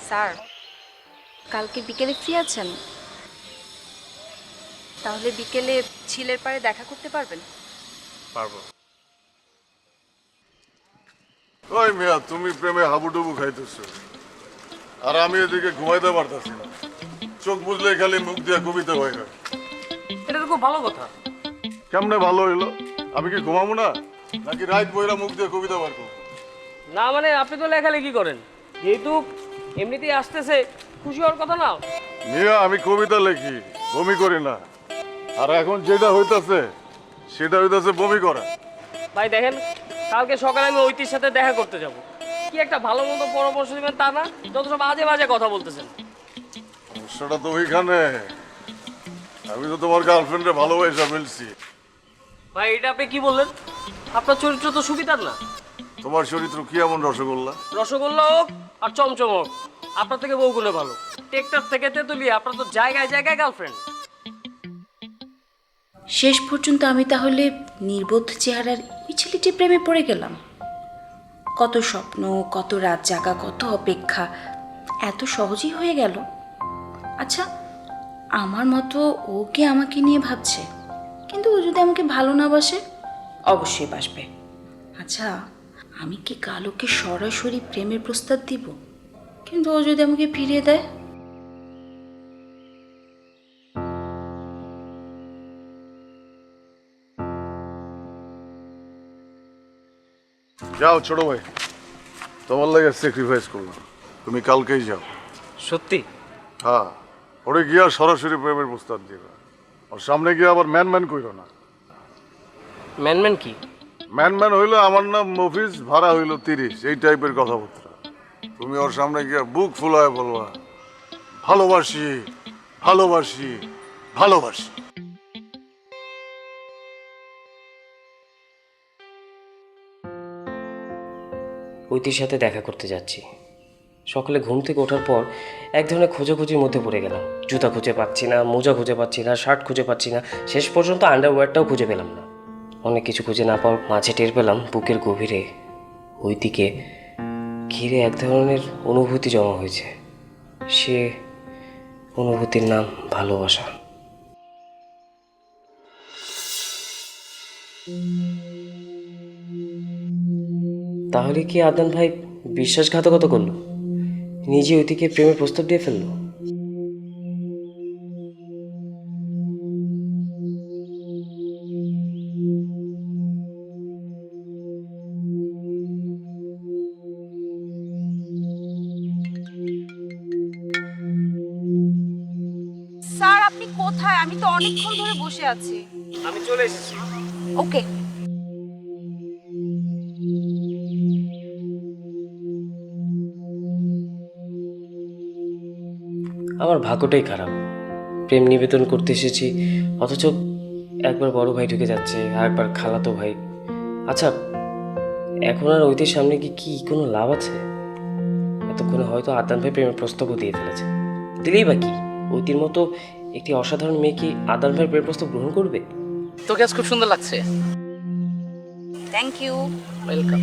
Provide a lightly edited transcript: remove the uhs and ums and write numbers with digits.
Sir, কালকে বিকেলে free আছেন? তাহলে বিকেলে ঝিলের পাড়ে দেখা করতে পারবেন? পারবো। ওই মিয়া, তুমি প্রেমে হাবুডুবু খাইতেছো আর আমি এদিকে ঘুমাইতে পারতাছি না। চোখ বুঝলে খালি মুখ দিয়ে কবিতা হয় না। এটা তো খুব ভালো কথা। কেমনে ভালো হইলো? আমি কি ঘুমাবো না, নাকি রাত বইরা মুখ দিয়ে কবিতা বার করবো? না মানে আপনি তো লেখালেখি করেন, যেহেতু এমনিতেই আসতেছে, খুশি হওয়ার কথা না। মিয়া, আমি কবিতা লেখি, বমি করি না। আর এখন যেটা হইতাছে সেটা হইতাছে বমি করা। ভাই দেখেন, কালকে সকালে আমি ঐতির সাথে দেখা করতে যাব। কি একটা ভালো মন্দ পরামর্শ দিবেন তা না, যত সব বাজে বাজে কথা বলতেছেন। সমস্যাটা তো ওইখানে, আমি তো তোমার গার্লফ্রেন্ডে ভালোবাসা ফেলছি। ভাই এটা আপনি কি বললেন? আপনার চরিত্র তো সুবিধার না। তোমার চরিত্র কি এমন রসগোল্লা? রসগোল্লা হোক আর চমচম হোক, আপনার থেকে বহুগুণে ভালো। টেকটার থেকে তেতুলিয়া, আপনার তো জায়গায় জায়গায় গার্লফ্রেন্ড। শেষ পর্যন্ত আমি তাহলে নির্বোধ চেহারার ওই ছেলেটির প্রেমে পড়ে গেলাম। কত স্বপ্ন, কত রাত জাগা, কত অপেক্ষা, এত সহজেই হয়ে গেল। আচ্ছা, আমার মতো ও কি আমাকে নিয়ে ভাবছে? কিন্তু ও যদি আমাকে ভালো না বাসে? অবশ্যই বাসবে। আচ্ছা, আমি কি কালোকে সরাসরি প্রেমের প্রস্তাব দিব? কিন্তু ও যদি আমাকে ফিরিয়ে দেয়? যাও ছোট ভাই, তোমার লাগে স্যাক্রিফাইস করলাম, তুমি কালকেই যাও। সত্যি? হ্যাঁ, ওরে গিয়া সরাসরি প্রেমের প্রস্তাব দিবা। ওর সামনে গিয়ে আবার ম্যান ম্যান কইরো না। ম্যান কি? ম্যান ম্যান হইলো আমার নাম মফিজ, ভাড়া হইলো 30, এই টাইপের কথাবার্তা। তুমি ওর সামনে গিয়া বুক ফুলায় বলবা, ভালোবাসি ভালোবাসি ভালোবাসি। ঐতির সাথে দেখা করতে যাচ্ছি। সকালে ঘুম থেকে ওঠার পর এক ধরনের খোঁজাখুঁজির মধ্যে পড়ে গেলাম। জুতা খুঁজে পাচ্ছি না, মোজা খুঁজে পাচ্ছি না, শার্ট খুঁজে পাচ্ছি না, শেষ পর্যন্ত আন্ডারওয়্যারটাও খুঁজে পেলাম না। অনেক কিছু খুঁজে না পাওয়ার মাঝে টের পেলাম বুকের গভীরে ঐতিকে ঘিরে এক ধরনের অনুভূতি জমা হয়েছে। সে অনুভূতির নাম ভালোবাসা। তাহলে কি আদনান ভাই বিশ্বাসঘাতকতা করলো? নিজে ঐতিকে প্রেমের প্রস্তাব দিয়ে ফেললো? স্যার, আপনি কোথায়? আমি তো অনেকক্ষণ ধরে বসে আছি। আমি চলে এসেছি। ওকে। আমার ভাগ্যটাই খারাপ। প্রেম নিবেদন করতে এসেছি, অথচ একবার বড় ভাই ঢুকে যাচ্ছে, আর একবার খালাতো ভাই। আচ্ছা, এখন আর ঐতির সামনে কি কোনো লাভ আছে? এতক্ষণে হয়তো আদনান ভাই প্রেমের প্রস্তাবও দিয়ে ফেলেছে। দিলেই বা কি? ঐতির মতো একটি অসাধারণ মেয়ে কি আদনান ভাইয়ের প্রেমের প্রস্তাব গ্রহণ করবে? তোকে আজ খুব সুন্দর লাগছে। Thank you. ওয়েলকাম।